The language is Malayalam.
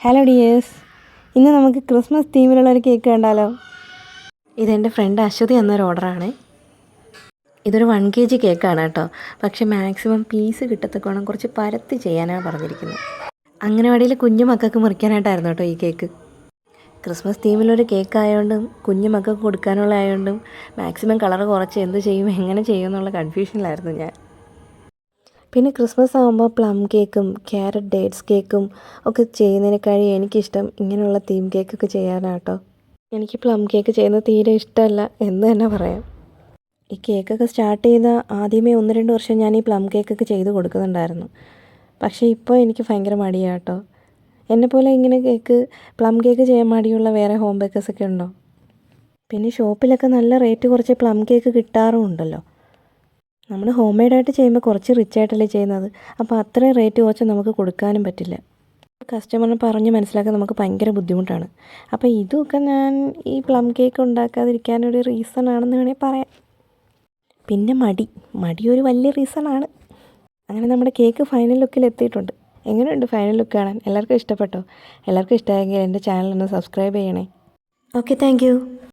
ഹലോ ഡിയേഴ്സ്, ഇന്ന് നമുക്ക് ക്രിസ്മസ് തീമിലുള്ള ഒരു കേക്ക് കണ്ടാലോ? ഇതെൻ്റെ ഫ്രണ്ട് അശ്വതി എന്നൊരു ഓർഡറാണ്. ഇതൊരു 1 kg കേക്കാണ് കേട്ടോ. പക്ഷേ മാക്സിമം പീസ് കിട്ടത്തക്കോണം കുറച്ച് പരത്തി ചെയ്യാനാണ് പറഞ്ഞിരിക്കുന്നത്. അംഗനവാടിയിൽ കുഞ്ഞു മക്കൾക്ക് മുറിക്കാനായിട്ടായിരുന്നു കേട്ടോ ഈ കേക്ക്. ക്രിസ്മസ് തീമിലൊരു കേക്ക് ആയതുകൊണ്ടും കുഞ്ഞു മക്കൾക്ക് കൊടുക്കാനുള്ള ആയതുകൊണ്ടും മാക്സിമം കളർ കുറച്ച് എന്ത് ചെയ്യും എങ്ങനെ ചെയ്യും എന്നുള്ള കൺഫ്യൂഷനിലായിരുന്നു ഞാൻ. പിന്നെ ക്രിസ്മസ് ആകുമ്പോൾ പ്ലം കേക്കും ക്യാരറ്റ് ഡേറ്റ്സ് കേക്കും ഒക്കെ ചെയ്യുന്നതിനേക്കാളും എനിക്കിഷ്ടം ഇങ്ങനെയുള്ള തീം കേക്കൊക്കെ ചെയ്യാനാണ് കേട്ടോ. എനിക്ക് പ്ലം കേക്ക് ചെയ്യുന്നത് തീരെ ഇഷ്ടമല്ല എന്ന് തന്നെ പറയാം. ഈ കേക്കൊക്കെ സ്റ്റാർട്ട് ചെയ്ത ആദ്യമേ 1-2 വർഷം ഞാൻ ഈ പ്ലം കേക്കൊക്കെ ചെയ്ത് കൊടുക്കുന്നുണ്ടായിരുന്നു. പക്ഷേ ഇപ്പോൾ എനിക്ക് ഭയങ്കര മടിയാണ് കേട്ടോ. എന്നെപ്പോലെ ഇങ്ങനെ പ്ലം കേക്ക് ചെയ്യാൻ മടിയുള്ള വേറെ ഹോം ബേക്കേഴ്സൊക്കെ ഉണ്ടോ? പിന്നെ ഷോപ്പിലൊക്കെ നല്ല റേറ്റ് കുറച്ച് പ്ലം കേക്ക് കിട്ടാറുമുണ്ടല്ലോ. നമ്മൾ ഹോം മെയ്ഡായിട്ട് ചെയ്യുമ്പോൾ കുറച്ച് റിച്ചായിട്ടല്ലേ ചെയ്യുന്നത്. അപ്പോൾ അത്രയും റേറ്റ് കുറച്ച് നമുക്ക് കൊടുക്കാനും പറ്റില്ല. കസ്റ്റമറിനെ പറഞ്ഞ് മനസ്സിലാക്കാൻ നമുക്ക് ഭയങ്കര ബുദ്ധിമുട്ടാണ്. അപ്പോൾ ഇതൊക്കെ ഞാൻ ഈ പ്ലം കേക്ക് ഉണ്ടാക്കാതിരിക്കാനൊരു റീസൺ ആണെന്ന് വേണമെങ്കിൽ പറയാം. പിന്നെ മടി ഒരു വലിയ റീസണാണ്. അങ്ങനെ നമ്മുടെ കേക്ക് ഫൈനൽ ലുക്കിൽ എത്തിയിട്ടുണ്ട്. എങ്ങനെയുണ്ട് ഫൈനൽ ലുക്ക് കാണാൻ? എല്ലാവർക്കും ഇഷ്ടപ്പെട്ടോ? എല്ലാവർക്കും ഇഷ്ടമായെങ്കിൽ എൻ്റെ ചാനൽ ഒന്ന് സബ്സ്ക്രൈബ് ചെയ്യണേ. Okay, thank you.